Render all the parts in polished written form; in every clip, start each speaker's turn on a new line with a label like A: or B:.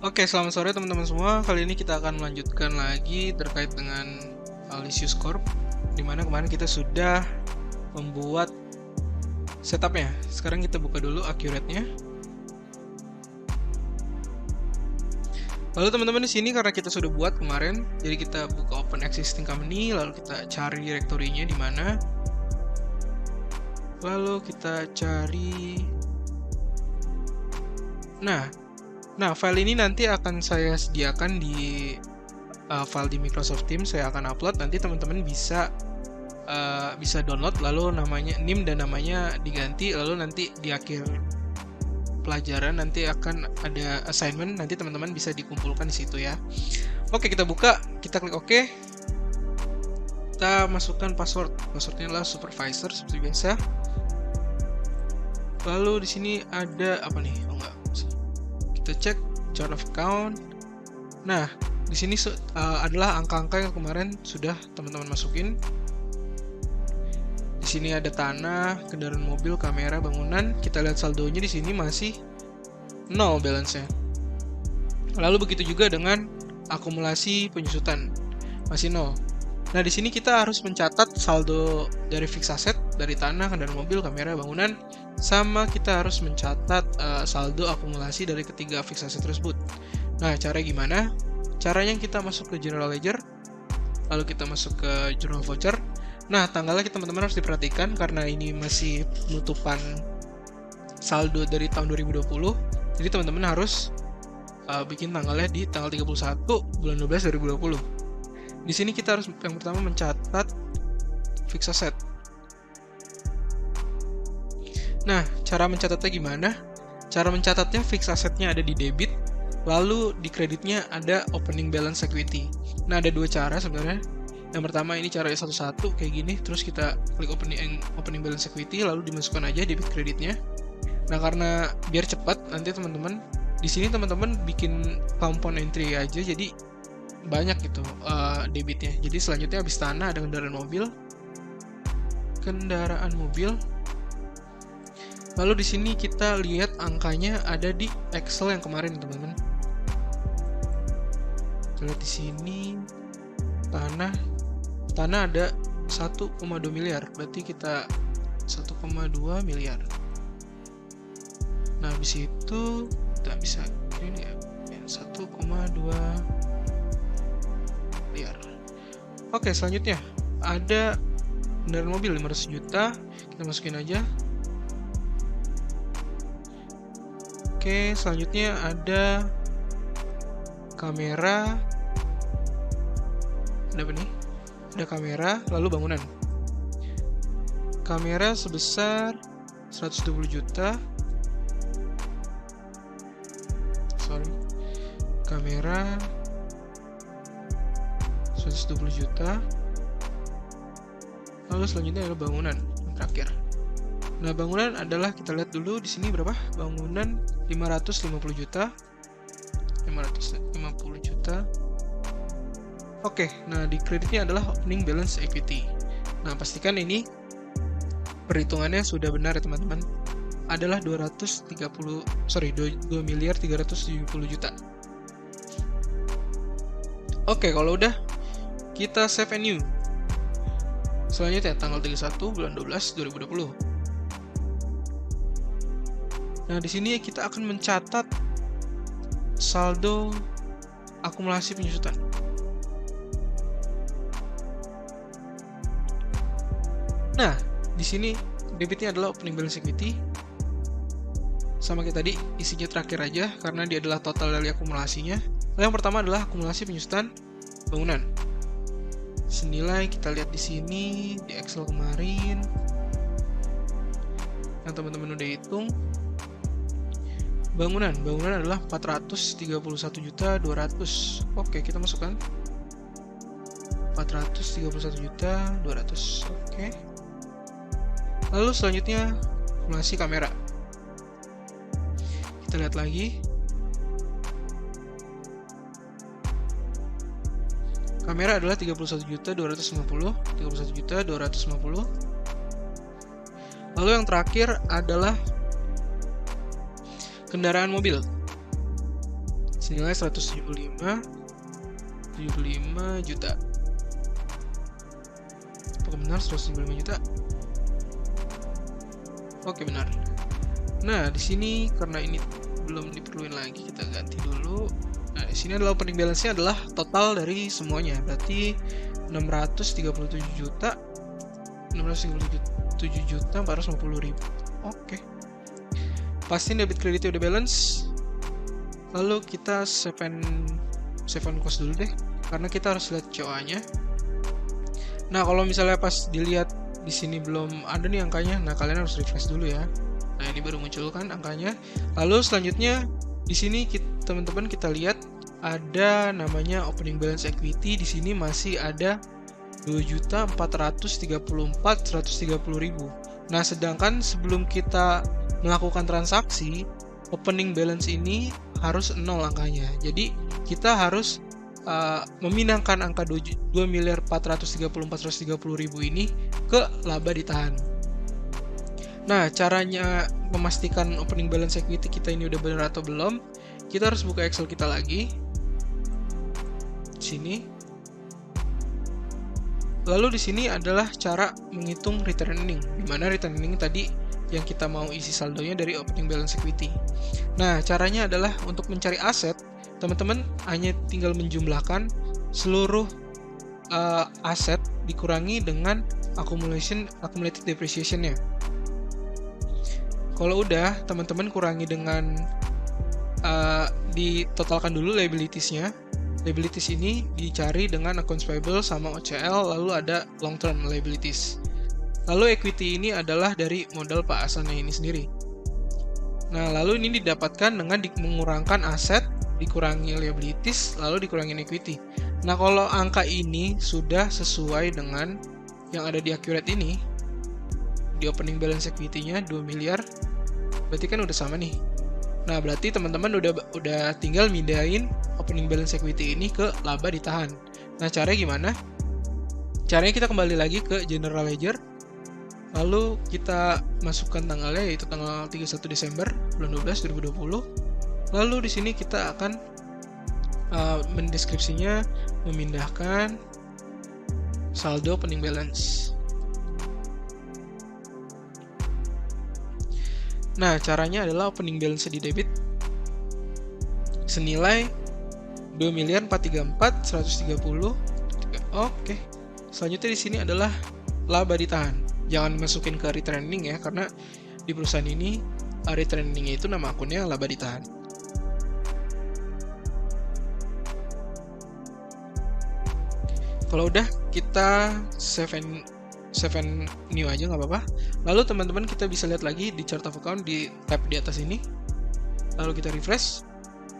A: Oke, selamat sore teman-teman semua. Kali ini kita akan melanjutkan lagi terkait dengan Lisius Corp, dimana kemarin kita sudah membuat setupnya. Sekarang kita buka dulu Accurate-nya. Lalu teman-teman di sini karena kita sudah buat kemarin, jadi kita buka Open Existing Company, lalu kita cari direktorinya di mana. Lalu kita cari. Nah, file ini nanti akan saya sediakan di file di Microsoft Teams. Saya akan upload, nanti teman-teman bisa download, lalu namanya NIM dan namanya diganti, lalu nanti di akhir pelajaran nanti akan ada assignment, nanti teman-teman bisa dikumpulkan di situ ya. Oke, kita buka, kita klik OK. Kita masukkan password. Passwordnya adalah supervisor seperti biasa. Lalu di sini ada apa nih? Oh enggak. Kita cek chart of account. Nah, di sini adalah angka-angka yang kemarin sudah teman-teman masukin. Di sini ada tanah, kendaraan mobil, kamera, bangunan. Kita lihat saldonya di sini masih 0 balance-nya. Lalu begitu juga dengan akumulasi penyusutan, masih 0. Nah, di sini kita harus mencatat saldo dari fixed asset, dari tanah, kendaraan mobil, kamera, bangunan, sama kita harus mencatat saldo akumulasi dari ketiga fixed asset tersebut. Nah, cara gimana? Caranya kita masuk ke General Ledger, lalu kita masuk ke Journal Voucher. Nah, tanggalnya teman-teman harus diperhatikan karena ini masih penutupan saldo dari tahun 2020. Jadi teman-teman harus bikin tanggalnya di tanggal 31 bulan 12 2020. Di sini kita harus yang pertama mencatat fixed asset. Nah, cara mencatatnya gimana? Cara mencatatnya fixed assetnya ada di debit, lalu di kreditnya ada opening balance equity. Nah, ada dua cara sebenarnya. Yang pertama ini caranya satu-satu kayak gini, terus kita klik opening balance equity, lalu dimasukkan aja debit kreditnya. Nah, karena biar cepat, nanti teman-teman di sini teman-teman bikin compound entry aja, jadi banyak gitu debitnya. Jadi selanjutnya habis tanah ada kendaraan mobil. Lalu di sini kita lihat angkanya ada di Excel yang kemarin, teman-teman. Kita lihat di sini tanah ada 1,2 miliar, berarti kita 1,2 miliar. Nah, habis itu kita bisa ini ya 1,2 miliar. Oke, selanjutnya ada kendaraan mobil 500 juta, kita masukin aja. Oke, selanjutnya ada kamera. Ada apa nih? Ada kamera, lalu bangunan. Kamera sebesar 120 juta. Kamera 120 juta. Lalu selanjutnya ada bangunan yang terakhir. Nah, bangunan adalah, kita lihat dulu di sini berapa? Bangunan 550 juta. 550 juta. Oke, nah di kreditnya adalah opening balance equity. Nah, pastikan ini perhitungannya sudah benar ya teman-teman. Adalah 2 miliar 370 juta. Oke, kalau udah kita save and new. Selanjutnya tanggal 31 bulan 12 2020. Nah, di sini kita akan mencatat saldo akumulasi penyusutan. Nah, di sini debitnya adalah opening balance equity. Sama kayak tadi, isinya terakhir aja karena dia adalah total dari akumulasinya. Lalu yang pertama adalah akumulasi penyusutan bangunan. Senilai kita lihat di sini di Excel kemarin. Yang teman-teman udah hitung. Bangunan adalah 431.200.000. Oke, kita masukkan 431.200.000. Oke. Lalu selanjutnya akumulasi kamera. Kita lihat lagi. Kamera adalah 31.250. Lalu yang terakhir adalah kendaraan mobil. senilai 175 juta. Apakah benar 175 juta? Oke, benar. Nah, di sini karena ini belum diperluin lagi, kita ganti dulu. Nah, di sini adalah opening balance-nya adalah total dari semuanya. Berarti 637 juta 450.000. Oke. Pastiin debit kreditnya udah balance. Lalu kita save on cost dulu deh, karena kita harus lihat COA-nya. Nah, kalau misalnya pas dilihat di sini belum ada nih angkanya, nah kalian harus refresh dulu ya. Nah, ini baru muncul kan angkanya. Lalu selanjutnya di sini teman-teman kita lihat ada namanya opening balance equity. Di sini masih ada 2.434.130.000. Nah, sedangkan sebelum kita melakukan transaksi, opening balance ini harus 0 angkanya. Jadi kita harus memindahkan angka 2.434.130.000 ini ke laba ditahan. Nah, caranya memastikan opening balance equity kita ini udah benar atau belum, kita harus buka Excel kita lagi. Sini. Lalu di sini adalah cara menghitung return earning, di mana return earning tadi yang kita mau isi saldonya dari opening balance equity. Nah, caranya adalah untuk mencari aset, teman-teman hanya tinggal menjumlahkan seluruh aset dikurangi dengan accumulated depreciation-nya. Kalau udah, teman-teman kurangi dengan ditotalkan dulu liabilities-nya. Liabilities ini dicari dengan accounts payable sama OCL, lalu ada long term liabilities. Lalu equity ini adalah dari modal Pak Asana ini sendiri. Nah, lalu ini didapatkan dengan mengurangkan aset, dikurangi liabilities, lalu dikurangi equity. Nah, kalau angka ini sudah sesuai dengan yang ada di accurate ini, di opening balance equity-nya 2 miliar, berarti kan udah sama nih. Nah, berarti teman-teman udah tinggal mindahin opening balance equity ini ke laba ditahan. Nah, caranya gimana? Caranya kita kembali lagi ke general ledger. Lalu kita masukkan tanggalnya, yaitu tanggal 31 Desember bulan 12 2020. Lalu di sini kita akan mendeskripsinya memindahkan saldo opening balance. Nah, caranya adalah opening balance di debit senilai 2.434.130. Oke. Selanjutnya di sini adalah laba ditahan. Jangan masukin ke return earning ya, karena di perusahaan ini return earning itu nama akunnya laba ditahan. Kalau udah, kita save and new aja nggak apa-apa. Lalu teman-teman kita bisa lihat lagi di chart of account di tab di atas ini. Lalu kita refresh.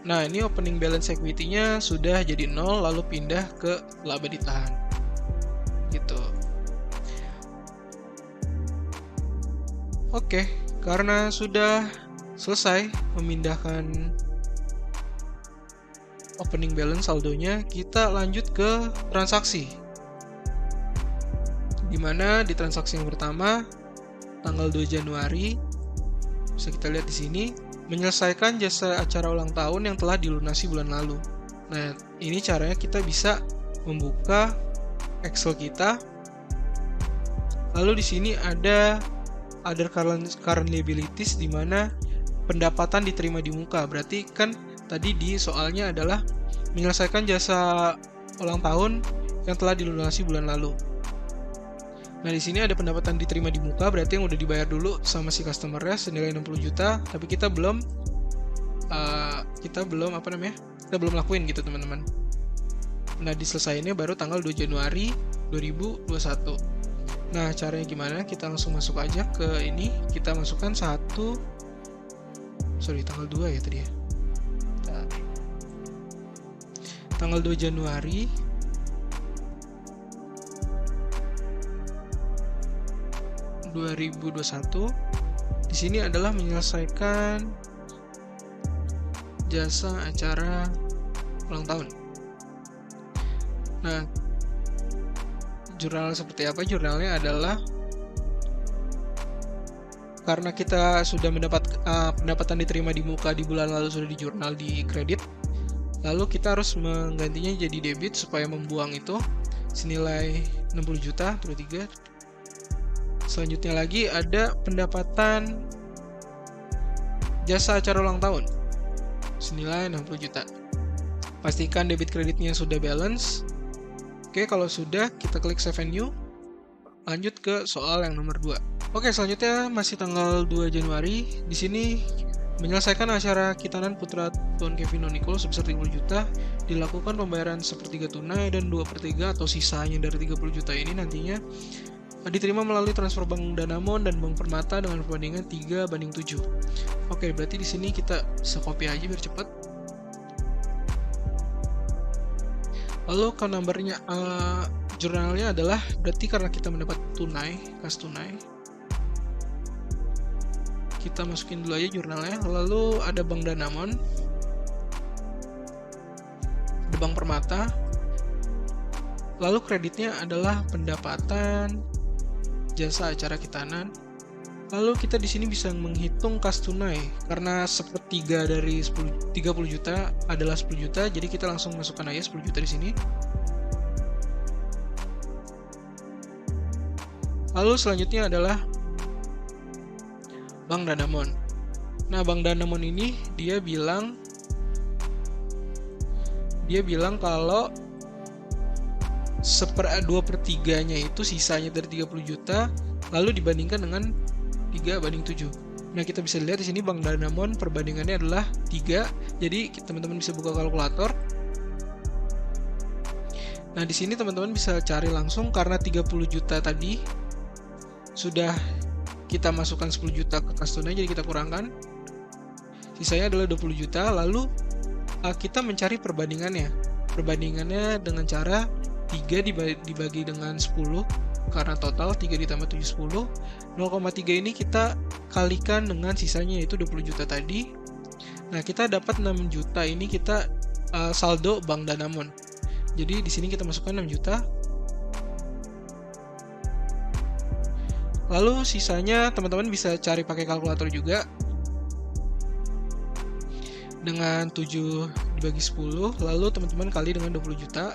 A: Nah, ini opening balance equity-nya sudah jadi 0, lalu pindah ke laba ditahan. Gitu. Oke, karena sudah selesai memindahkan opening balance saldonya, kita lanjut ke transaksi. Dimana di transaksi yang pertama, tanggal 2 Januari, bisa kita lihat di sini, menyelesaikan jasa acara ulang tahun yang telah dilunasi bulan lalu. Nah, ini caranya kita bisa membuka Excel kita. Lalu di sini ada other current liabilities, di mana pendapatan diterima di muka. Berarti kan tadi di soalnya adalah menyelesaikan jasa ulang tahun yang telah dilunasi bulan lalu. Nah, di sini ada pendapatan diterima di muka, berarti yang udah dibayar dulu sama si customer-nya senilai 60 juta, tapi kita belum lakuin gitu, teman-teman. Nah, diselesainnya baru tanggal 2 Januari 2021. Nah, caranya gimana? Kita langsung masuk aja ke ini, kita masukkan tanggal 2 ya tadi ya. Tanggal 2 Januari 2021. Di sini adalah menyelesaikan jasa acara ulang tahun. Nah, jurnal seperti apa? Jurnalnya adalah karena kita sudah mendapat pendapatan diterima di muka di bulan lalu sudah di jurnal di kredit, Lalu kita harus menggantinya jadi debit supaya membuang itu senilai 60 juta, 23. Selanjutnya lagi ada pendapatan jasa acara ulang tahun senilai 60 juta. Pastikan debit kreditnya sudah balance. Oke, kalau sudah, kita klik Save and New. Lanjut ke soal yang nomor 2. Oke, selanjutnya masih tanggal 2 Januari. Di sini menyelesaikan acara Kitanan Putra Tuan Kevin Onikul sebesar 30 juta. Dilakukan pembayaran sepertiga tunai dan 2/3 atau sisanya dari 30 juta ini nantinya diterima melalui transfer Bank Danamon dan Bank Permata dengan perbandingan 3/7. Oke, berarti di sini kita bisa copy aja biar cepat. Lalu account number-nya, jurnalnya adalah berarti karena kita mendapat tunai, kas tunai. Kita masukin dulu aja jurnalnya. Lalu ada Bank Danamon, ada Bank Permata. Lalu kreditnya adalah pendapatan jasa acara Kitanan. Lalu kita di sini bisa menghitung kas tunai karena sepertiga dari 30 juta adalah 10 juta, jadi kita langsung masukkan aja 10 juta di sini. Lalu selanjutnya adalah Bank Danamon. Nah, Bank Danamon ini dia bilang kalau 2/3-nya itu sisanya dari 30 juta lalu dibandingkan dengan 3/7. Nah, kita bisa lihat di sini Bank Danamon perbandingannya adalah 3. Jadi teman-teman bisa buka kalkulator. Nah, di sini teman-teman bisa cari langsung karena 30 juta tadi sudah kita masukkan 10 juta ke kas tunai, jadi kita kurangkan. Sisanya adalah 20 juta, lalu kita mencari perbandingannya. Perbandingannya dengan cara 3 dibagi dengan 10, karena total 3 ditambah 7, 10. 0,3 ini kita kalikan dengan sisanya yaitu 20 juta tadi. Nah, kita dapat 6 juta ini kita saldo Bank Danamon. Jadi di sini kita masukkan 6 juta. Lalu sisanya teman-teman bisa cari pakai kalkulator juga. Dengan 7 dibagi 10, lalu teman-teman kali dengan 20 juta.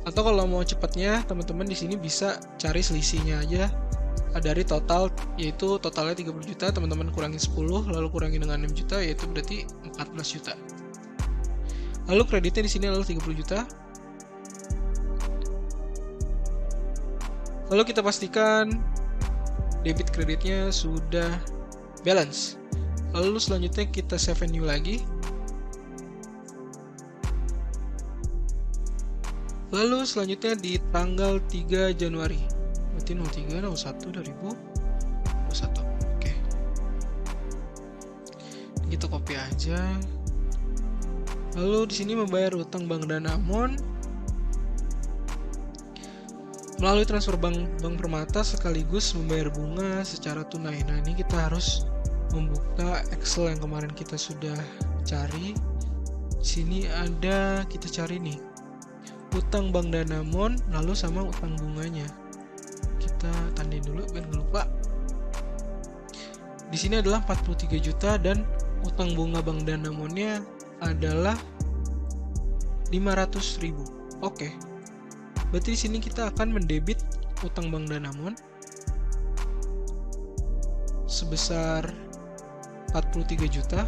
A: Atau kalau mau cepatnya, teman-teman di sini bisa cari selisihnya aja dari total, yaitu totalnya 30 juta, teman-teman kurangi 10, lalu kurangi dengan 6 juta, yaitu berarti 14 juta. Lalu kreditnya di sini adalah 30 juta. Lalu kita pastikan debit kreditnya sudah balance. Lalu selanjutnya kita save and new lagi. Lalu selanjutnya di tanggal 3 Januari. Berarti 03/01/2021. Oke. Kita copy aja. Lalu di sini membayar utang Bank Danamon melalui transfer Bank Permata sekaligus membayar bunga secara tunai. Nah, ini kita harus membuka Excel yang kemarin kita sudah cari. Di sini ada, kita cari nih, utang Bank Danamon lalu sama utang bunganya. Kita tandain dulu biar nggak lupa. Di sini adalah 43 juta dan utang bunga Bank Danamonnya adalah 500.000. Oke. Berarti di sini kita akan mendebit utang Bank Danamon sebesar 43 juta.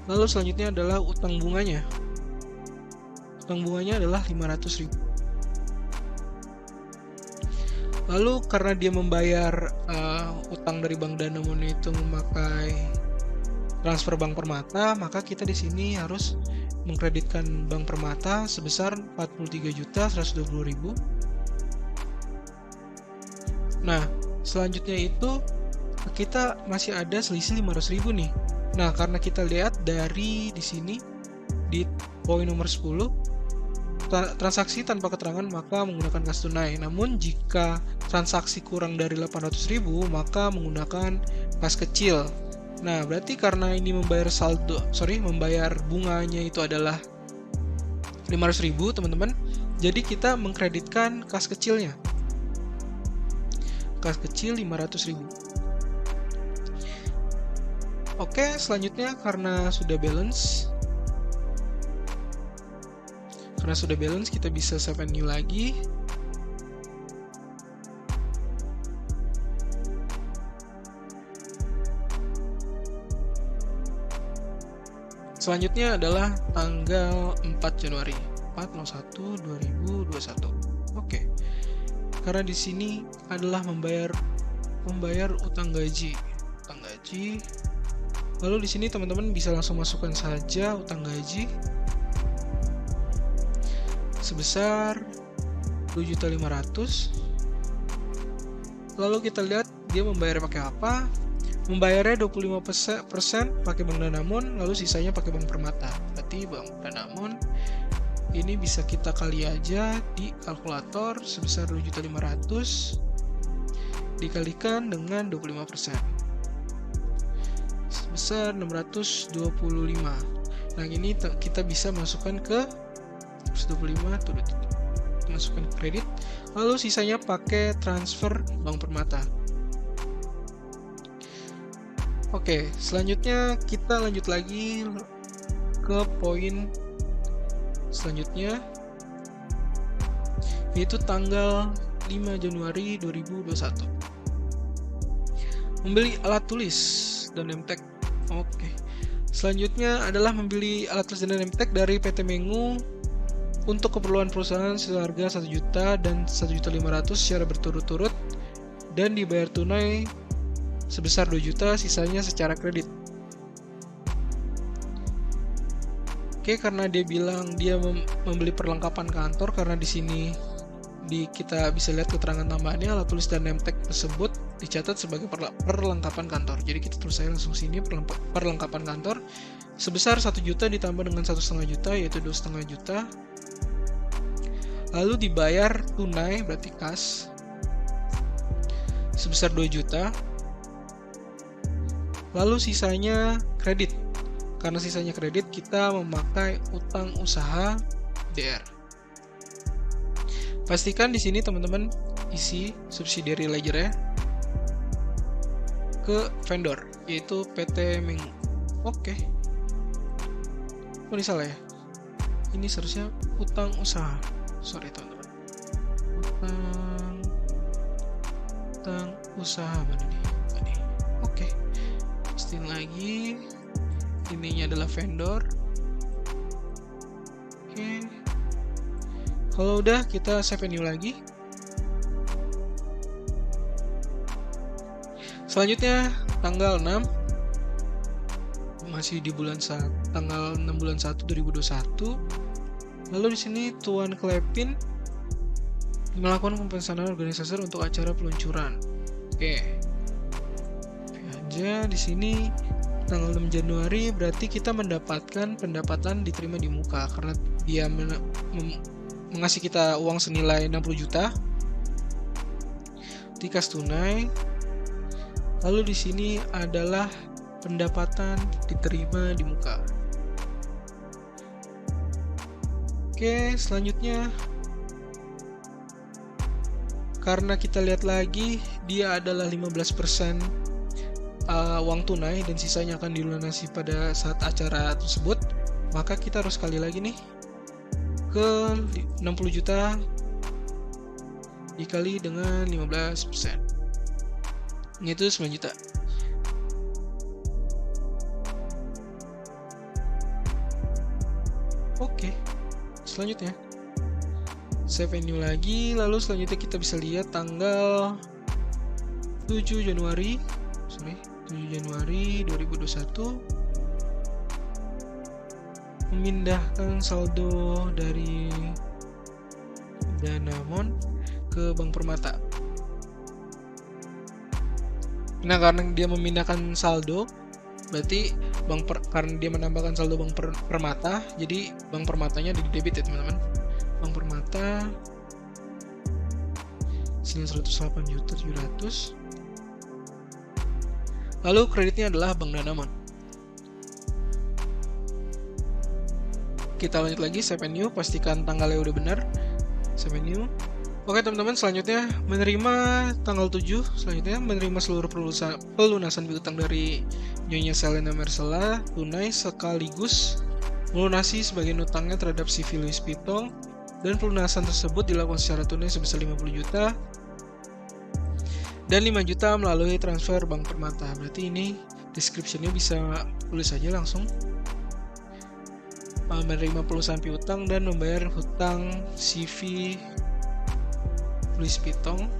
A: Lalu selanjutnya adalah utang bunganya. Utang bunganya adalah 500.000. Lalu karena dia membayar utang dari Bank Danamon itu memakai transfer Bank Permata, maka kita di sini harus mengkreditkan Bank Permata sebesar 43.120.000. Nah, selanjutnya itu kita masih ada selisih 500.000 nih. Nah, karena kita lihat dari di sini di poin nomor 10, transaksi tanpa keterangan maka menggunakan kas tunai. Namun jika transaksi kurang dari 800.000 maka menggunakan kas kecil. Nah, berarti karena ini membayar bunganya itu adalah 500.000, teman-teman. Jadi kita mengkreditkan kas kecilnya. Kas kecil 500.000. Oke, selanjutnya karena sudah balance, kita bisa save and new lagi. Selanjutnya adalah tanggal 4 Januari 4/01/2021. Oke. Karena di sini adalah membayar utang gaji. Lalu di sini teman-teman bisa langsung masukkan saja utang gaji sebesar 2.500.000. Lalu kita lihat dia membayar pakai apa? Membayarnya 25% pakai Bank Danamon, lalu sisanya pakai Bank Permata. Berarti Bank Danamon ini bisa kita kali aja di kalkulator sebesar 2.500.000 dikalikan dengan 25%. Sebesar 625. Nah, ini kita bisa masukkan ke 125 masukkan ke kredit, lalu sisanya pakai transfer Bank Permata. Oke, selanjutnya kita lanjut lagi ke poin selanjutnya, yaitu tanggal 5 Januari 2021. Membeli alat tulis dan name tag. Oke. Selanjutnya adalah membeli alat tulis dan name tag dari PT Mengu untuk keperluan perusahaan seharga 1 juta dan 1.500.000 secara berturut-turut dan dibayar tunai sebesar 2 juta, sisanya secara kredit. Oke, karena dia bilang dia membeli perlengkapan kantor, karena di sini kita bisa lihat keterangan tambahannya, alat tulis dan name tag tersebut dicatat sebagai perlengkapan kantor. Jadi kita tulis saja langsung sini perlengkapan kantor sebesar 1 juta ditambah dengan 1,5 juta, yaitu 2,5 juta. Lalu dibayar tunai, berarti cash, sebesar 2 juta. Lalu sisanya kredit. Karena sisanya kredit, kita memakai utang usaha DR. Pastikan di sini teman-teman isi subsidiary ledger-nya ke vendor, yaitu PT Mengu. Oke. Oh, ini salah ya. Ini seharusnya utang usaha. Sorry teman-teman. Utang usaha mana nih? Ini. Oke. Pastiin lagi. Ininya adalah vendor. Oke. Kalau udah, kita save and new lagi. Selanjutnya tanggal 6, masih di tanggal 6 bulan 1 2021. Lalu di sini Tuan Klepin melakukan pemesanan organisator untuk acara peluncuran. Oke. Aja di sini tanggal 6 Januari berarti kita mendapatkan pendapatan diterima di muka karena dia mengasih kita uang senilai 60 juta di kas tunai. Lalu di sini adalah pendapatan diterima di muka. Oke, selanjutnya karena kita lihat lagi dia adalah 15% uang tunai dan sisanya akan dilunasi pada saat acara tersebut, maka kita harus kali lagi nih ke 60 juta dikali dengan 15%, itu 9 juta. Oke, selanjutnya save and new lagi. Lalu selanjutnya kita bisa lihat tanggal 7 Januari 2021 memindahkan saldo dari Danamon ke Bank Permata. Nah, karena dia memindahkan saldo, berarti karena dia menambahkan saldo Bank Permata, jadi Bank Permatanya di debit ya teman-teman. Bank Permata sini 108.700.000. Lalu kreditnya adalah Bank Danamon. Kita lanjut lagi, save and new, pastikan tanggalnya udah benar. Save and new. Oke teman-teman, selanjutnya menerima tanggal 7, selanjutnya menerima seluruh pelunasan piutang dari Nyonya Selena Mersela tunai sekaligus melunasi sebagian utangnya terhadap CV Louis Vuitton, dan pelunasan tersebut dilakukan secara tunai sebesar 50 juta dan 5 juta melalui transfer Bank Permata. Berarti ini description-nya bisa tulis saja langsung. Menerima pelunasan piutang dan membayar hutang CV Louis Vuitton.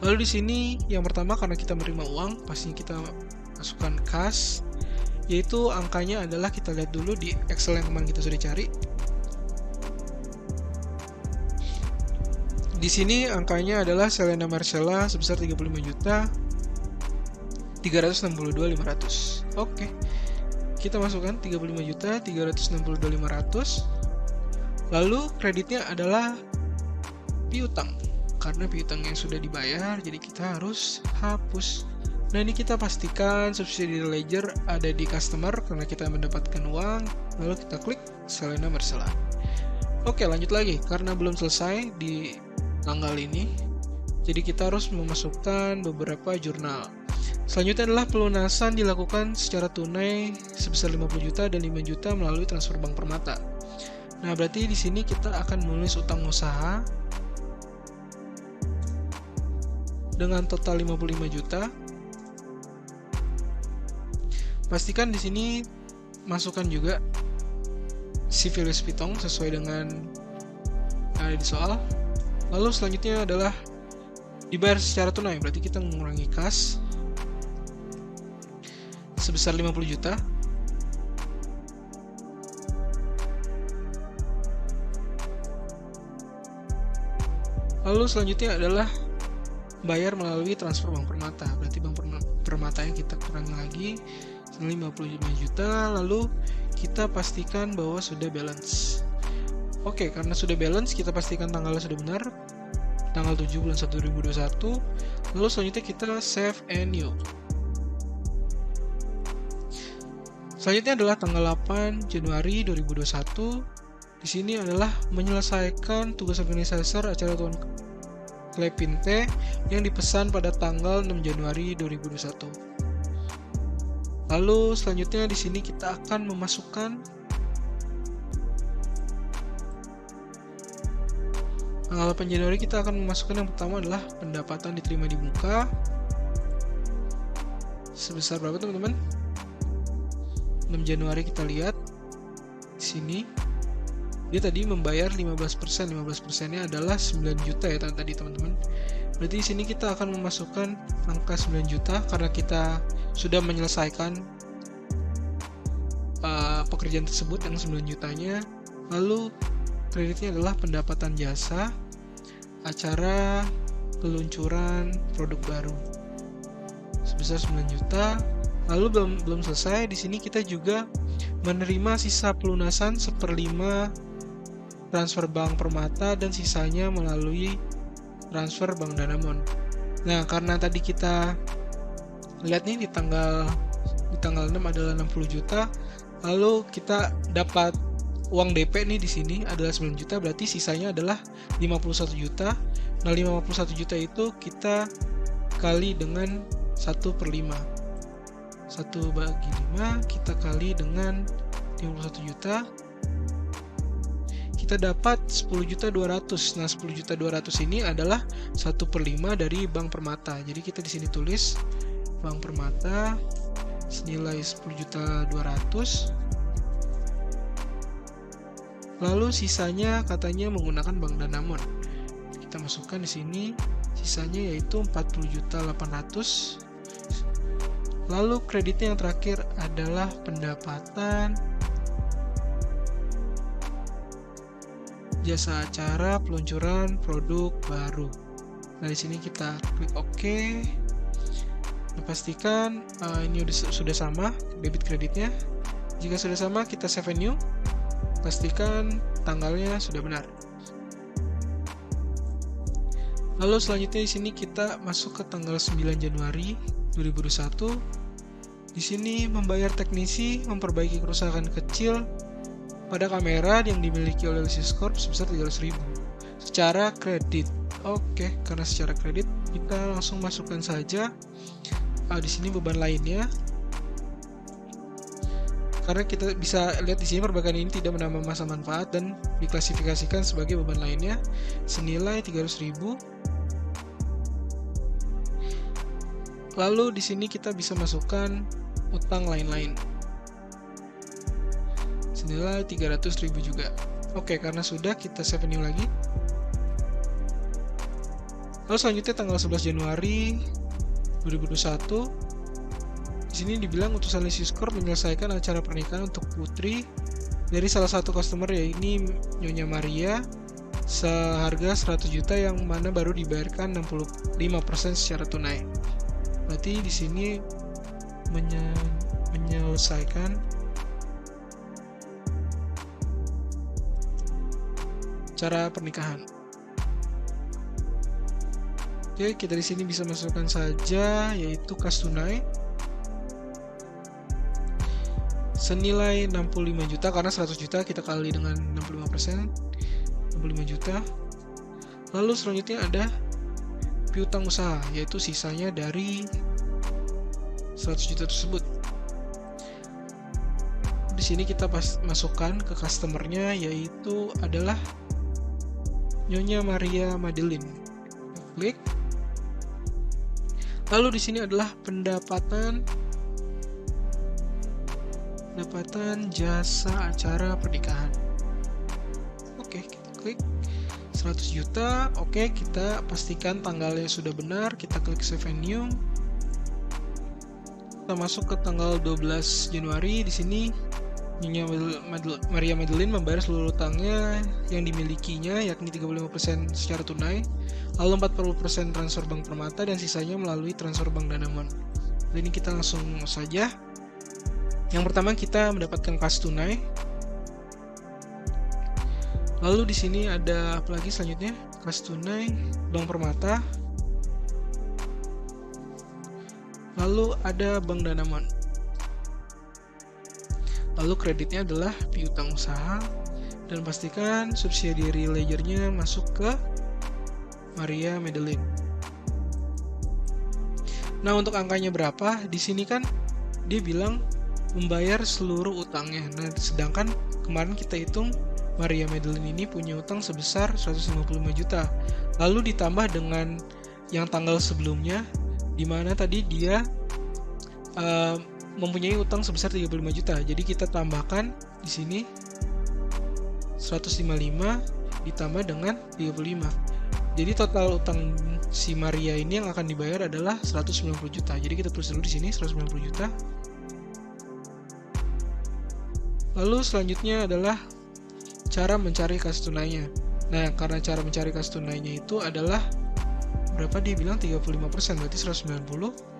A: Lalu di sini yang pertama, karena kita menerima uang, pastinya kita masukkan kas, yaitu angkanya adalah, kita lihat dulu di Excel yang kemarin kita sudah cari. Di sini angkanya adalah Selena Mersela sebesar 35.362.500. Oke. Kita masukkan 35.362.500. Lalu kreditnya adalah piutang. Karena piutang yang sudah dibayar, jadi kita harus hapus. Nah, ini kita pastikan subsidiary ledger ada di customer karena kita mendapatkan uang. Lalu kita klik Selena Mersela. Oke, lanjut lagi karena belum selesai di tanggal ini. Jadi kita harus memasukkan beberapa jurnal. Selanjutnya adalah pelunasan dilakukan secara tunai sebesar 50 juta dan 5 juta melalui transfer Bank Permata. Nah, berarti di sini kita akan menulis utang usaha dengan total 55 juta. Pastikan di sini masukkan juga CV Louis Vuitton sesuai dengan yang ada di soal. Lalu selanjutnya adalah dibayar secara tunai, berarti kita mengurangi kas sebesar 50 juta. Lalu selanjutnya adalah bayar melalui transfer Bank Permata, berarti Bank Permata yang kita kurangi lagi 55 juta. Lalu kita pastikan bahwa sudah balance. Oke, karena sudah balance, kita pastikan tanggalnya sudah benar, tanggal 7 bulan 1 2021. Lalu selanjutnya kita save and new. Selanjutnya adalah tanggal 8 Januari 2021. Di sini adalah menyelesaikan tugas organizer acara Tuan Klepinte yang dipesan pada tanggal 6 Januari 2021. Lalu selanjutnya di sini kita akan memasukkan tanggal 8 Januari, kita akan memasukkan yang pertama adalah pendapatan diterima di muka sebesar berapa teman-teman? 6 Januari kita lihat di sini. Dia tadi membayar 15%, 15%-nya adalah 9 juta ya tadi teman-teman. Berarti di sini kita akan memasukkan angka 9 juta karena kita sudah menyelesaikan pekerjaan tersebut yang 9 jutanya. Lalu kreditnya adalah pendapatan jasa acara peluncuran produk baru sebesar 9 juta. Lalu belum selesai, di sini kita juga menerima sisa pelunasan 1/5 transfer Bank Permata dan sisanya melalui transfer Bank Danamon. Nah, karena tadi kita lihat nih di tanggal 6 adalah 60 juta, lalu kita dapat uang DP nih di sini adalah 9 juta, berarti sisanya adalah 51 juta. Nah, 51 juta itu kita kali dengan 1/5. 1 bagi 5 kita kali dengan 51 juta. Kita dapat 10.200.000. Nah, 10.200.000 ini adalah 1/5 dari Bank Permata. Jadi kita di sini tulis Bank Permata senilai 10.200.000. Lalu sisanya katanya menggunakan Bank Danamon. Kita masukkan di sini sisanya yaitu 40.800.000. Lalu kreditnya yang terakhir adalah pendapatan jasa acara peluncuran produk baru. Nah, di sini kita klik OK. Nah, pastikan ini sudah sama debit kreditnya. Jika sudah sama, kita save and new. Pastikan tanggalnya sudah benar. Lalu selanjutnya di sini kita masuk ke tanggal 9 Januari 2021. Di sini membayar teknisi memperbaiki kerusakan kecil pada kamera yang dimiliki oleh Elysis Corp sebesar 300.000 secara kredit. Oke, karena secara kredit kita langsung masukkan saja di sini beban lainnya. Karena kita bisa lihat di sini perbankan ini tidak menambah masa manfaat dan diklasifikasikan sebagai beban lainnya senilai 300.000. Lalu di sini kita bisa masukkan utang lain-lain senilai 300.000 juga. Oke, karena sudah, kita save new lagi. Lalu selanjutnya tanggal 11 Januari 2021. Di sini dibilang utusan Lisius Corp menyelesaikan acara pernikahan untuk putri dari salah satu customer, yaitu Nyonya Maria, seharga 100 juta yang mana baru dibayarkan 65% secara tunai. Berarti di sini menyelesaikan cara pernikahan. Oke, kita di sini bisa masukkan saja yaitu kas tunai senilai 65 juta, karena 100 juta kita kali dengan 65%, 65 juta. Lalu selanjutnya ada piutang usaha, yaitu sisanya dari 100 juta tersebut. Di sini kita masukkan ke customernya, yaitu adalah Nyonya Maria Madeline. Klik. Lalu di sini adalah pendapatan jasa acara pernikahan. Oke, kita klik 100 juta. Oke, kita pastikan tanggalnya sudah benar. Kita klik save and new. Kita masuk ke tanggal 12 Januari. Di sini Nyonya Maria Madeline membayar seluruh utangnya yang dimilikinya, yakni 35% secara tunai, lalu 40% transfer Bank Permata, dan sisanya melalui transfer Bank Danamon. Ini kita langsung saja. Yang pertama kita mendapatkan kas tunai. Lalu di sini ada apa lagi selanjutnya? Kas tunai Bank Permata. Lalu ada Bank Danamon. Lalu kreditnya adalah piutang usaha, dan pastikan subsidiary ledger-nya masuk ke Maria Madeline. Nah, untuk angkanya berapa? Di sini kan dia bilang membayar seluruh utangnya. Nah, sedangkan kemarin kita hitung Maria Madeline ini punya utang sebesar 155 juta. Lalu ditambah dengan yang tanggal sebelumnya, di mana tadi dia mempunyai utang sebesar 35 juta. Jadi kita tambahkan di sini 155 ditambah dengan 35. Jadi total utang si Maria ini yang akan dibayar adalah 190 juta. Jadi kita tulis dulu di sini 190 juta. Lalu selanjutnya adalah cara mencari kas tunainya. Nah, karena cara mencari kas tunainya itu adalah berapa, dia bilang 35%, berarti 190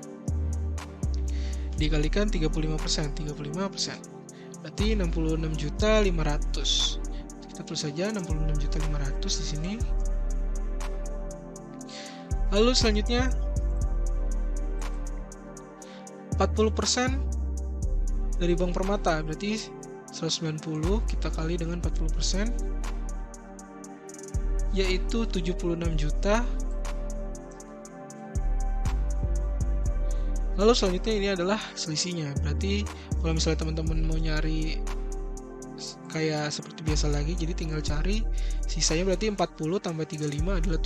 A: dikalikan 35%, berarti 66.500. Kita tulis saja 66.500 di sini. Lalu selanjutnya 40% dari Bank Permata, berarti 190 kita kali dengan 40%, yaitu 76 juta. Lalu selanjutnya ini adalah selisihnya. Berarti kalau misalnya teman-teman mau nyari kayak seperti biasa lagi, jadi tinggal cari sisanya, berarti 40 tambah 35 adalah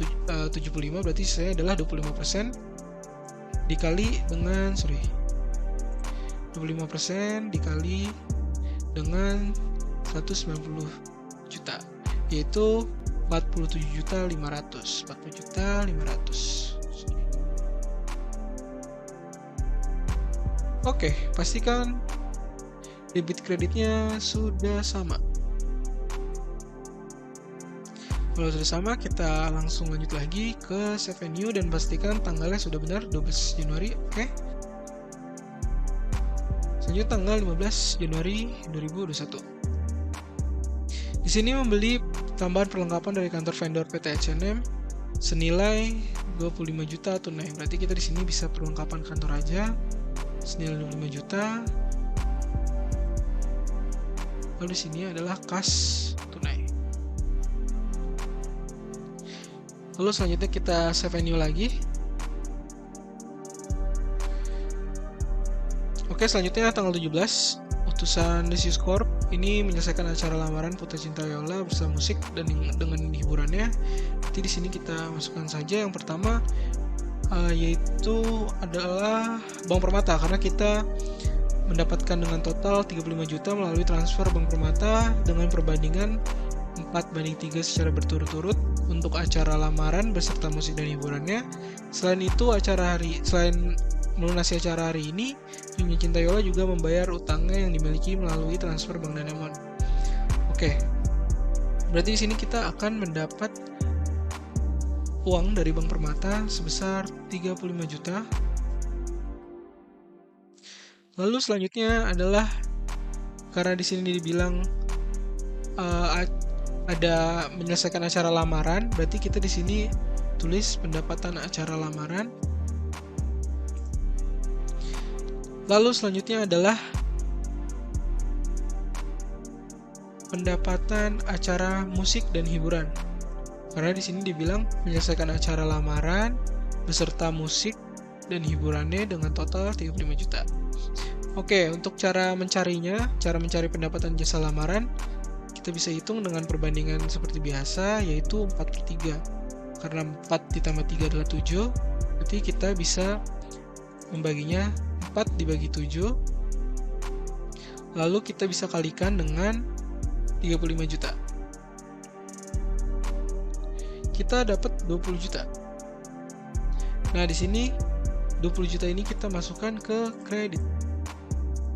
A: 75, berarti sisanya adalah 25% dikali dengan 25% dikali dengan 190 juta, yaitu 47.500. Oke, pastikan debit kreditnya sudah sama. Kalau sudah sama, kita langsung lanjut lagi ke save and new dan pastikan tanggalnya sudah benar, 12 Januari. Oke. Selanjutnya tanggal 15 Januari 2021. Di sini membeli tambahan perlengkapan dari kantor vendor PT H&M senilai 25 juta tunai. Berarti kita di sini bisa perlengkapan kantor aja senilai 25 juta. Lalu di sini adalah kas tunai. Lalu selanjutnya kita save and new lagi. Oke, selanjutnya tanggal 17, utusan News Corp ini menyelesaikan acara lamaran Putri Cintayola bersama musik dan dengan hiburannya. Jadi di sini kita masukkan saja yang pertama, yaitu adalah Bank Permata, karena kita mendapatkan dengan total 35 juta melalui transfer Bank Permata dengan perbandingan 4:3 secara berturut-turut untuk acara lamaran beserta musik dan hiburannya. Selain itu, selain melunasi acara hari ini, Nyonya Cintayola juga membayar utangnya yang dimiliki melalui transfer Bank Danamon. Oke, berarti di sini kita akan mendapat uang dari Bank Permata sebesar 35 juta. Lalu selanjutnya adalah, karena di sini dibilang ada menyelesaikan acara lamaran, berarti kita di sini tulis pendapatan acara lamaran. Lalu selanjutnya adalah pendapatan acara musik dan hiburan. Karena di sini dibilang menyelesaikan acara lamaran beserta musik dan hiburannya dengan total 35 juta. Oke, untuk cara mencarinya, cara mencari pendapatan jasa lamaran, kita bisa hitung dengan perbandingan seperti biasa, yaitu 4/3. Karena 4 ditambah 3 adalah 7, berarti kita bisa membaginya 4 dibagi 7, lalu kita bisa kalikan dengan 35 juta. Kita dapat 20 juta. Nah, di sini 20 juta ini kita masukkan ke kredit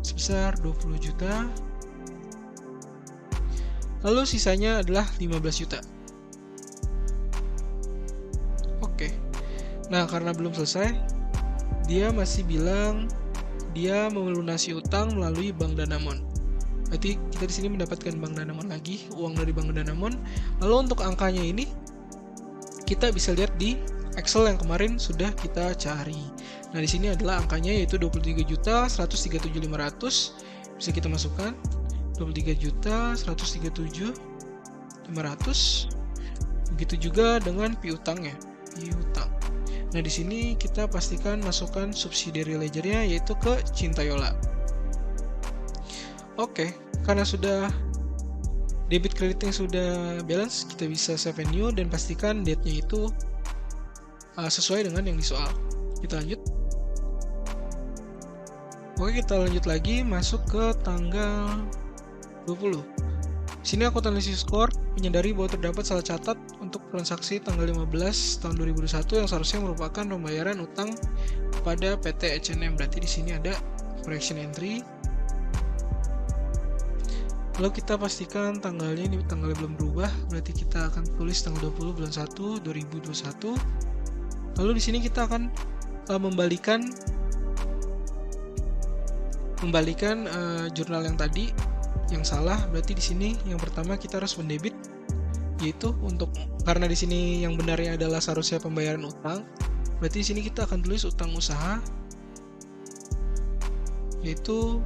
A: sebesar 20 juta. Lalu sisanya adalah 15 juta. Oke. Nah, karena belum selesai, dia masih bilang dia melunasi utang melalui Bank Danamon. Berarti kita di sini mendapatkan Bank Danamon lagi, uang dari Bank Danamon. Lalu untuk angkanya ini kita bisa lihat di Excel yang kemarin sudah kita cari. Nah, di sini adalah angkanya, yaitu 23.137.500. Bisa kita masukkan 23.137.500. Begitu juga dengan piutangnya, piutang. Nah, di sini kita pastikan masukkan subsidiary ledgernya, yaitu ke Cintayola. Oke, karena sudah debit kreditnya sudah balance, kita bisa save and new dan pastikan date-nya itu sesuai dengan yang di soal. Kita lanjut. Oke, kita lanjut lagi, masuk ke tanggal 20. Di sini akuntan News Corp menyadari bahwa terdapat salah catat untuk transaksi tanggal 15 tahun 2021 yang seharusnya merupakan pembayaran utang kepada PT H&M. Berarti di sini ada correction entry. Lalu kita pastikan tanggalnya, ini tanggalnya belum berubah, berarti kita akan tulis tanggal 20 bulan 1 2021. Lalu di sini kita akan membalikan jurnal yang tadi yang salah. Berarti di sini yang pertama kita harus mendebit, yaitu karena di sini yang benarnya adalah seharusnya pembayaran utang. Berarti di sini kita akan tulis utang usaha, yaitu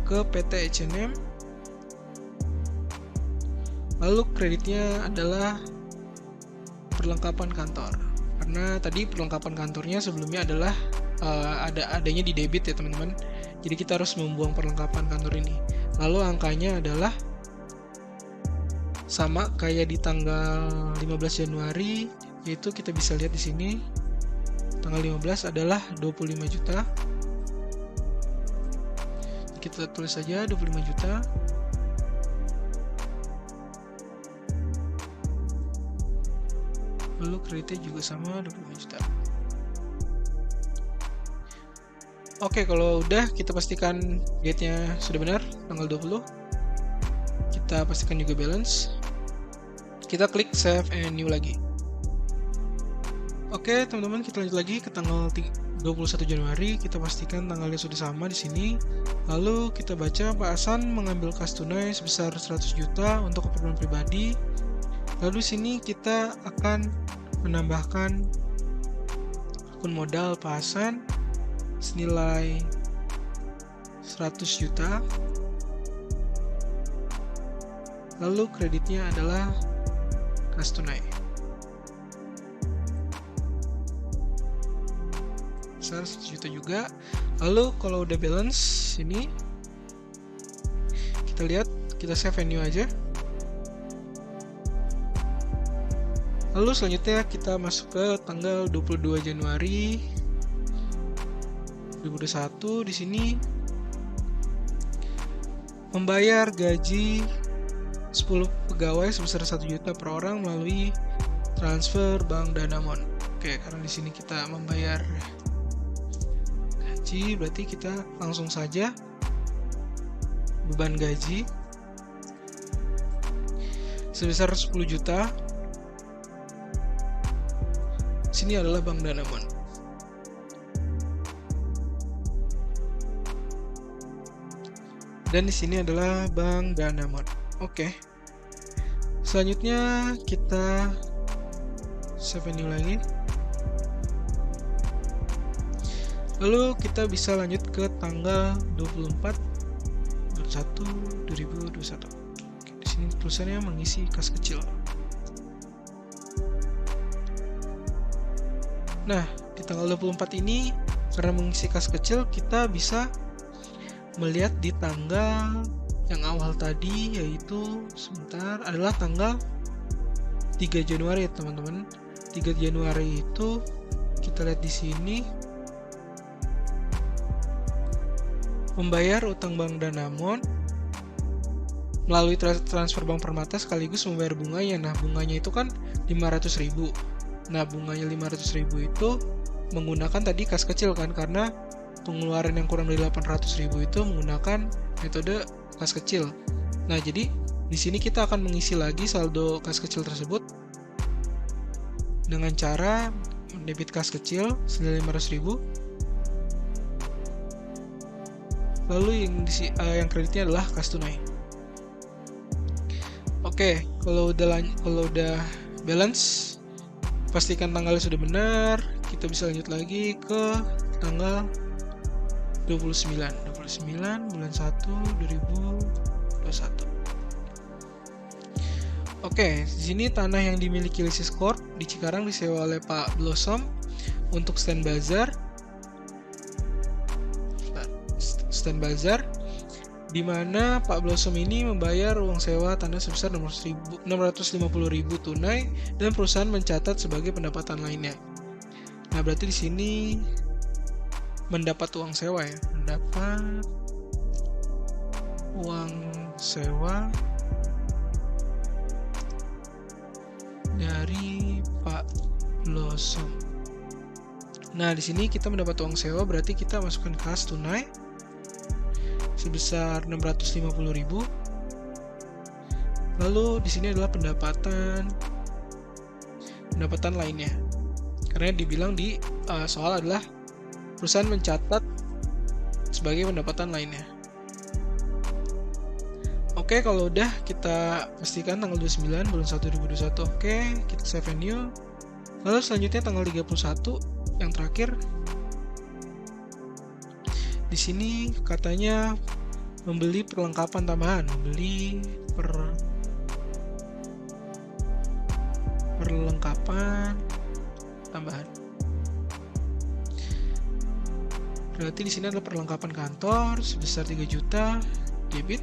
A: ke PT H&M. Lalu kreditnya adalah perlengkapan kantor, karena tadi perlengkapan kantornya sebelumnya adalah adanya di debit ya teman-teman. Jadi kita harus membuang perlengkapan kantor ini. Lalu angkanya adalah sama kayak di tanggal 15 Januari, yaitu kita bisa lihat di sini tanggal 15 adalah 25 juta. Kita tulis saja 25 juta. Lalu kreditnya juga sama 25 juta. Oke, kalau udah kita pastikan date-nya sudah benar, tanggal 20. Kita pastikan juga balance. Kita klik save and new lagi. Oke, teman-teman, kita lanjut lagi ke tanggal 21 Januari. Kita pastikan tanggalnya sudah sama di sini. Lalu kita baca Pak Hasan mengambil kas tunai sebesar 100 juta untuk keperluan pribadi. Lalu sini kita akan menambahkan akun modal Pak Hasan senilai 100 juta. Lalu kreditnya adalah kas tunai. besar 1 juta juga. Lalu kalau udah balance ini kita lihat, kita save venue aja. Lalu selanjutnya kita masuk ke tanggal 22 Januari 2021. Di sini membayar gaji 10 pegawai sebesar 1 juta per orang melalui transfer Bank Danamon. Oke, karena di sini kita membayar gaji, berarti kita langsung saja beban gaji sebesar 10 juta. Sini adalah Bank Danamon. Dan di sini adalah Bank Danamon. Oke. Selanjutnya kita save venue lagi. Lalu kita bisa lanjut ke tanggal 24/1/2021. Oke, di sini tulisannya mengisi kas kecil. Nah, di tanggal 24 ini karena mengisi kas kecil, kita bisa melihat di tanggal yang awal tadi, yaitu adalah tanggal 3 Januari ya teman-teman. 3 Januari itu kita lihat di sini membayar utang Bank Danamon melalui transfer Bank Permata sekaligus membayar bunganya. Nah, bunganya itu kan 500.000. Nah, bunganya 500.000 itu menggunakan tadi kas kecil kan, karena pengeluaran yang kurang dari 800.000 itu menggunakan metode kas kecil. Nah, jadi di sini kita akan mengisi lagi saldo kas kecil tersebut dengan cara mendebit kas kecil senilai 500.000. Lalu yang kreditnya adalah kas tunai. Oke, kalau udah balance, pastikan tanggalnya sudah benar. Kita bisa lanjut lagi ke tanggal 29 bulan 1 2021. Oke, di sini tanah yang dimiliki Lysis Corp di Cikarang disewa oleh Pak Blossom untuk stand bazar, di mana Pak Blossom ini membayar uang sewa tanah sebesar 650.000 tunai dan perusahaan mencatat sebagai pendapatan lainnya. Nah, berarti di sini mendapat uang sewa ya, mendapat uang sewa dari Pak Blossom. Nah, di sini kita mendapat uang sewa, berarti kita masukkan kas tunai sebesar 650.000. Lalu di sini adalah pendapatan lainnya. Karena dibilang di soal adalah perusahaan mencatat sebagai pendapatan lainnya. Oke, kalau udah kita pastikan tanggal 29 bulan 1 2021. Oke, kita save venue. Lalu selanjutnya tanggal 31 yang terakhir. Di sini katanya membeli perlengkapan tambahan, perlengkapan tambahan. Berarti di sini adalah perlengkapan kantor sebesar 3 juta debit.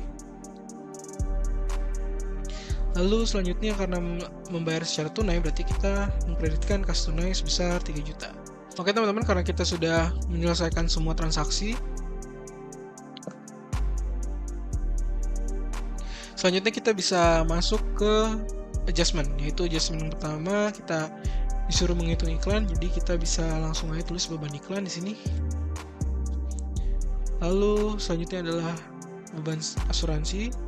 A: Lalu selanjutnya karena membayar secara tunai, berarti kita mengkreditkan kas tunai sebesar 3 juta. Oke teman-teman, karena kita sudah menyelesaikan semua transaksi, selanjutnya kita bisa masuk ke adjustment, yaitu adjustment yang pertama kita disuruh menghitung iklan, jadi kita bisa langsung aja tulis beban iklan di sini. Lalu selanjutnya adalah beban asuransi.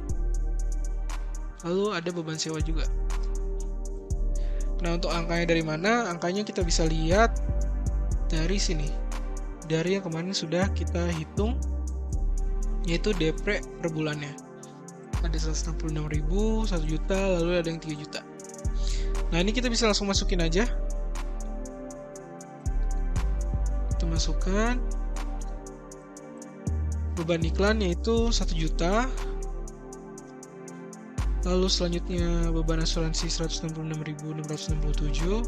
A: Lalu ada beban sewa juga. Nah, untuk angkanya dari mana? Angkanya kita bisa lihat dari sini. Dari yang kemarin sudah kita hitung, yaitu DP per bulannya. Ada 166.000, 1 juta, lalu ada yang 3 juta. Nah, ini kita bisa langsung masukin aja. Kita masukkan beban iklan yaitu 1 juta. Lalu selanjutnya beban asuransi 166.667.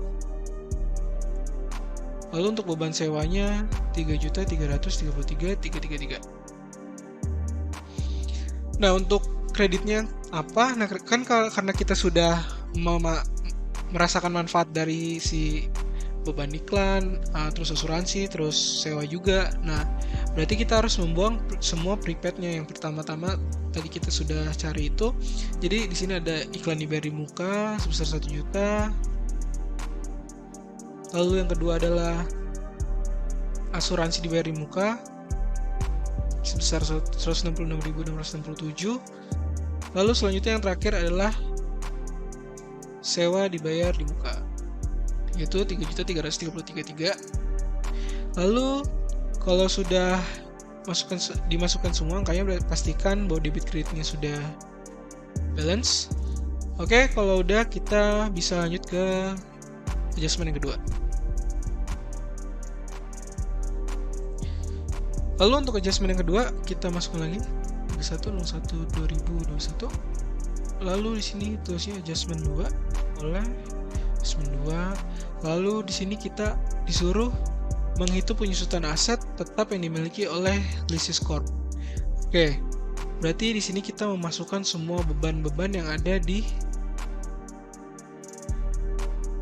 A: Lalu untuk beban sewanya 3.333.333. Nah, untuk kreditnya apa? Nah, kan karena kita sudah merasakan manfaat dari si beban iklan, terus asuransi, terus sewa juga. Nah, berarti kita harus membuang semua prepaidnya. Yang pertama-tama tadi kita sudah cari itu. Jadi di sini ada iklan dibayar di muka sebesar 1 juta. Lalu yang kedua adalah asuransi dibayar di muka sebesar 166.667. Lalu selanjutnya yang terakhir adalah sewa dibayar di muka, yaitu 3.333.3. Lalu kalau sudah dimasukkan semua angkanya, pastikan bahwa debit kreditnya sudah balance. Oke, kalau udah kita bisa lanjut ke adjustment yang kedua. Lalu untuk adjustment yang kedua kita masukkan lagi 1/01/2021. Lalu di sini tulisnya adjustment 2 oleh adjustment 2. Lalu di sini kita disuruh menghitung penyusutan aset tetap yang dimiliki oleh Lysis Corp. Oke. Berarti di sini kita memasukkan semua beban-beban yang ada di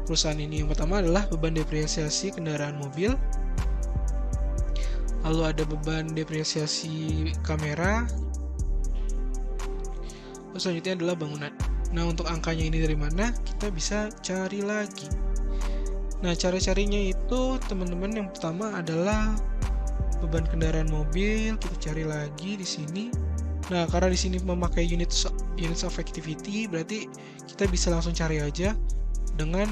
A: perusahaan ini. Yang pertama adalah beban depresiasi kendaraan mobil. Lalu ada beban depresiasi kamera. Lalu selanjutnya adalah bangunan. Nah, untuk angkanya ini dari mana? Kita bisa cari lagi. Nah, cara carinya itu teman-teman, yang pertama adalah beban kendaraan mobil. Kita cari lagi di sini. Nah, karena di sini memakai units of activity, berarti kita bisa langsung cari aja dengan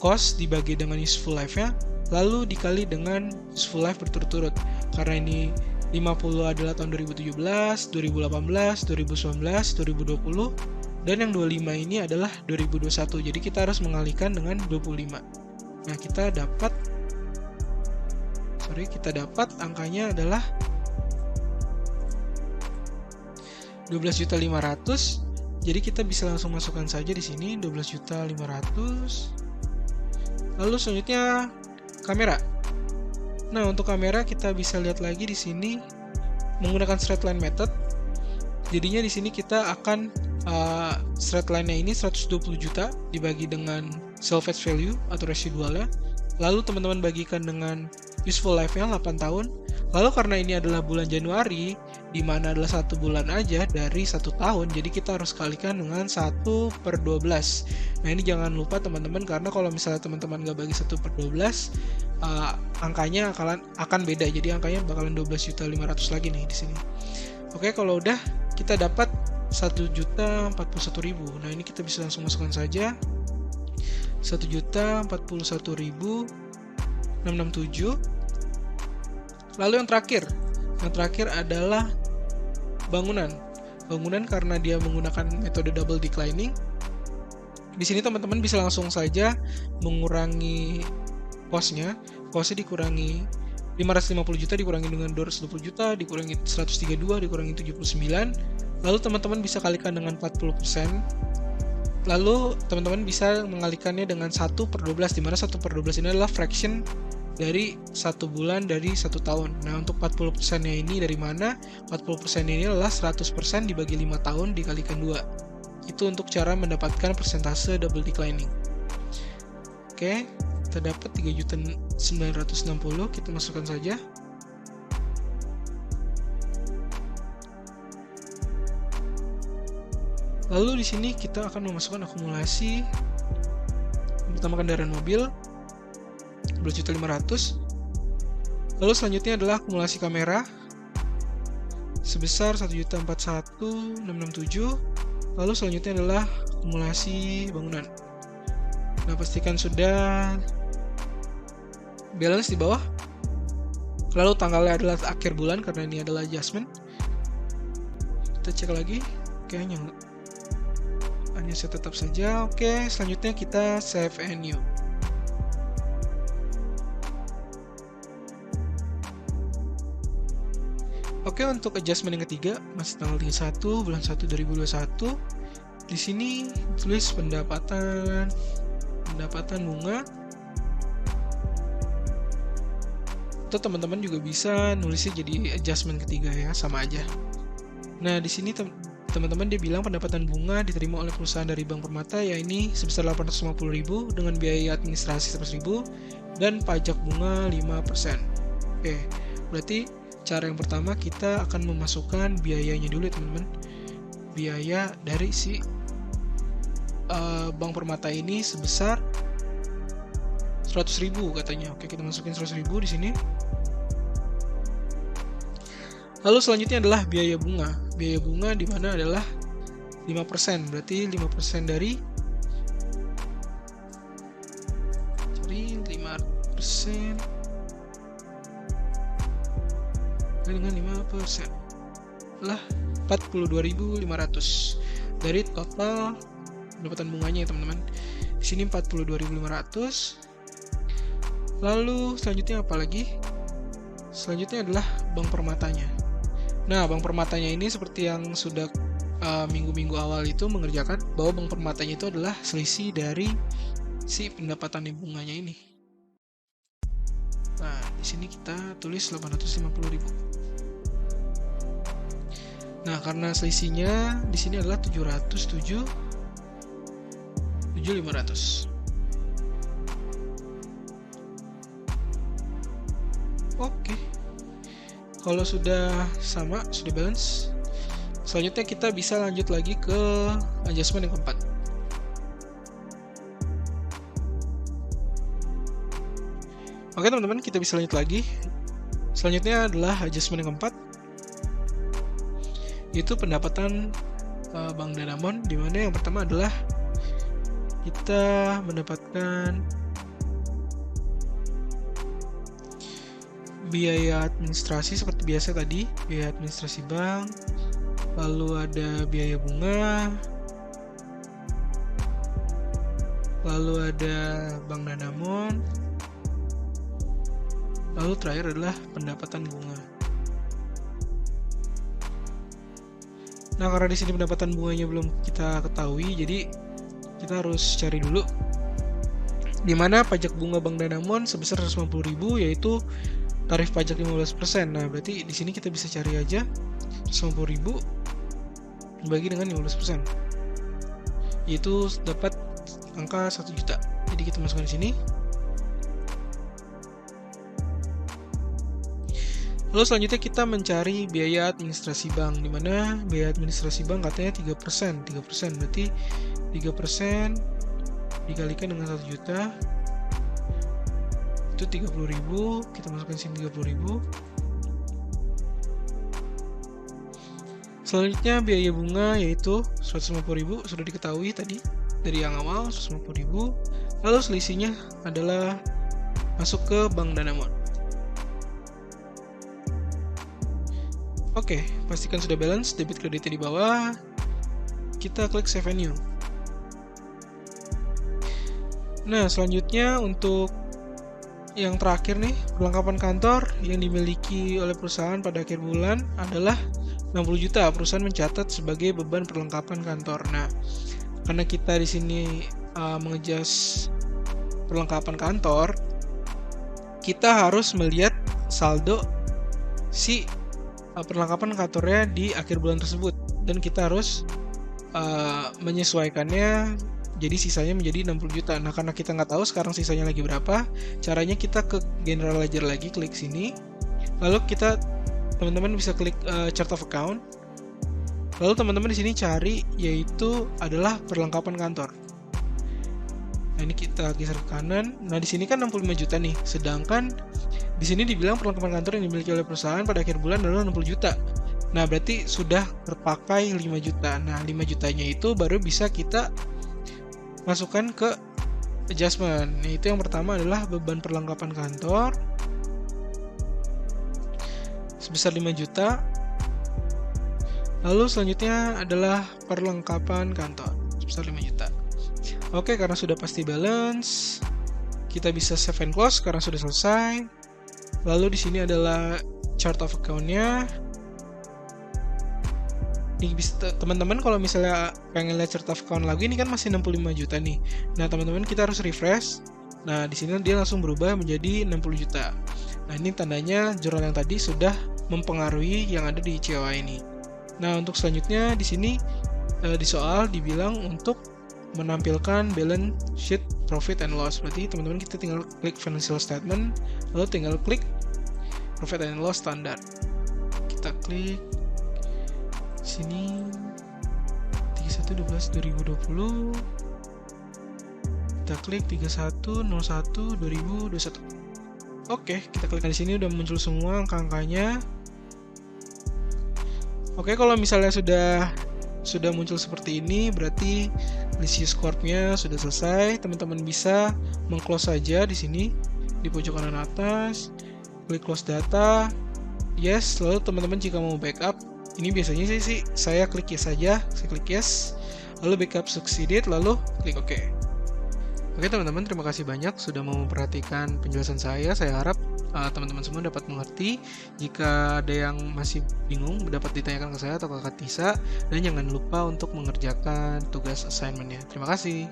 A: cost dibagi dengan useful life-nya, lalu dikali dengan useful life berturut-turut. Karena ini 50 adalah tahun 2017, 2018, 2019, 2020, dan yang 25 ini adalah 2021. Jadi kita harus mengalihkan dengan 25. Nah, kita dapat angkanya adalah 12.500.000. Jadi kita bisa langsung masukkan saja di sini 12.500.000. Lalu selanjutnya kamera. Nah, untuk kamera kita bisa lihat lagi di sini menggunakan straight line method. Jadinya di sini kita akan straight line-nya ini 120 juta dibagi dengan salvage value atau residualnya. Lalu teman-teman bagikan dengan useful life-nya 8 tahun. Lalu karena ini adalah bulan Januari, di mana adalah 1 bulan aja dari 1 tahun, jadi kita harus kalikan dengan 1/12. Nah, ini jangan lupa teman-teman, karena kalau misalnya teman-teman nggak bagi 1/12, angkanya akan beda. Jadi angkanya bakalan 12.500.000 lagi nih di sini. Oke, kalau udah kita dapat 1.041.000. Nah, ini kita bisa langsung masukkan saja 1.041.667. Lalu yang terakhir adalah bangunan. Bangunan karena dia menggunakan metode double declining. Di sini teman-teman bisa langsung saja mengurangi cost-nya. Cost-nya dikurangi 550 juta dikurangi dengan 220 juta, dikurangi 132, dikurangi 79. Lalu teman-teman bisa kalikan dengan 40%. Lalu teman-teman bisa mengalikannya dengan 1/12, di mana 1/12 ini adalah fraction dari 1 bulan dari 1 tahun. Nah, untuk 40%-nya ini dari mana? 40% ini adalah 100% dibagi 5 tahun dikalikan 2. Itu untuk cara mendapatkan persentase double declining. Oke, kita dapat 3.960.000, kita masukkan saja. Lalu di sini kita akan memasukkan akumulasi pertama kendaraan mobil 12.500.000. Lalu selanjutnya adalah akumulasi kamera sebesar 1.041.667. Lalu selanjutnya adalah akumulasi bangunan. Nah, pastikan sudah balance di bawah. Lalu tanggalnya adalah akhir bulan karena ini adalah adjustment. Kita cek lagi. Oke, hanya saya tetap saja. Oke, selanjutnya kita save and new. Oke, untuk adjustment yang ketiga masih tanggal 31 bulan 1 2021. Di sini tulis pendapatan bunga Atau teman-teman juga bisa nulisnya jadi adjustment ketiga ya, sama aja. Nah, di sini teman-teman dia bilang pendapatan bunga diterima oleh perusahaan dari Bank Permata ya ini sebesar 850.000 dengan biaya administrasi 100.000 dan pajak bunga 5%. Oke, berarti cara yang pertama kita akan memasukkan biayanya dulu ya teman-teman. Biaya dari si Bank Permata ini sebesar 100.000 katanya. Oke, kita masukin 100.000 di sini. Lalu selanjutnya adalah biaya bunga. Biaya bunga di mana adalah 5%. Berarti 5% dari 5% dengan 5% adalah 42.500 dari total pendapatan bunganya ya teman-teman. Di sini 42.500. Lalu selanjutnya apa lagi? Selanjutnya adalah Bank Permatanya. Nah, Bank Permatanya ini seperti yang sudah minggu-minggu awal itu mengerjakan bahwa Bank Permatanya itu adalah selisih dari si pendapatan bunganya ini. Nah, di sini kita tulis 850.000. Nah, karena selisihnya di sini adalah 707.500. Oke. Kalau sudah sama, sudah balance, selanjutnya kita bisa lanjut lagi ke adjustment yang keempat. Oke teman-teman, kita bisa lanjut lagi. Selanjutnya adalah adjustment yang keempat, yaitu pendapatan Bank Danamon, di mana yang pertama adalah kita mendapatkan biaya administrasi seperti biasa tadi, biaya administrasi bank, lalu ada biaya bunga, lalu ada Bank Danamon, lalu terakhir adalah pendapatan bunga. Nah, karena di sini pendapatan bunganya belum kita ketahui, jadi kita harus cari dulu di mana pajak bunga Bank Danamon sebesar 150.000 yaitu tarif pajak 15%. Nah, berarti di sini kita bisa cari aja 150.000 bagi dengan 15%. Yaitu dapat angka 1 juta. Jadi kita masukkan di sini. Lalu selanjutnya kita mencari biaya administrasi bank, di mana biaya administrasi bank katanya 3%. 3% berarti 3% dikalikan dengan 1 juta itu 30.000, kita masukkan sini 30.000. Selanjutnya biaya bunga yaitu 150.000 sudah diketahui tadi dari yang awal 150.000. Lalu selisihnya adalah masuk ke Bank Danamon. Oke, pastikan sudah balance, debit kreditnya di bawah. Kita klik save and new. Nah, selanjutnya untuk yang terakhir nih, perlengkapan kantor yang dimiliki oleh perusahaan pada akhir bulan adalah 60 juta. Perusahaan mencatat sebagai beban perlengkapan kantor. Nah, karena kita di sini mengejas perlengkapan kantor, kita harus melihat saldo si perlengkapan kantornya di akhir bulan tersebut, dan kita harus menyesuaikannya. Jadi sisanya menjadi 60 juta. Nah, karena kita nggak tahu sekarang sisanya lagi berapa, caranya kita ke General Ledger lagi, klik sini. Lalu teman-teman bisa klik Chart of Account. Lalu teman-teman di sini cari yaitu adalah perlengkapan kantor. Nah, ini kita geser ke kanan. Nah, di sini kan 65 juta nih. Sedangkan di sini dibilang perlengkapan kantor yang dimiliki oleh perusahaan pada akhir bulan adalah 60 juta. Nah, berarti sudah terpakai 5 juta. Nah, 5 jutanya itu baru bisa kita masukkan ke adjustment. Nah, itu yang pertama adalah beban perlengkapan kantor sebesar 5 juta. Lalu selanjutnya adalah perlengkapan kantor sebesar 5 juta. Oke, karena sudah pasti balance, kita bisa save and close karena sudah selesai. Lalu di sini adalah chart of account-nya. Teman-teman kalau misalnya pengen lihat chart of account lagi, ini kan masih 65 juta nih. Nah, teman-teman kita harus refresh. Nah, di sini dia langsung berubah menjadi 60 juta. Nah, ini tandanya jurnal yang tadi sudah mempengaruhi yang ada di COA ini. Nah, untuk selanjutnya di sini di soal dibilang untuk menampilkan balance sheet profit and loss. Berarti teman-teman kita tinggal klik financial statement, lalu tinggal klik profit and loss standar. Kita klik sini 31/12/2020. Kita klik 31/01/2021. Oke, kita klik di sini udah muncul semua angka-angkanya. Oke, kalau misalnya sudah muncul seperti ini, berarti Licious Corp-nya sudah selesai. Teman-teman bisa meng-close saja di sini di pojok kanan atas, klik close data. Yes, lalu teman-teman jika mau backup, ini biasanya sih saya klik yes saja, saya klik yes. Lalu backup succeeded, lalu klik OK. Oke teman-teman, terima kasih banyak sudah mau memperhatikan penjelasan saya. Saya harap teman-teman semua dapat mengerti. Jika ada yang masih bingung, dapat ditanyakan ke saya atau ke Kak Tisa. Dan jangan lupa untuk mengerjakan tugas assignment-nya. Terima kasih.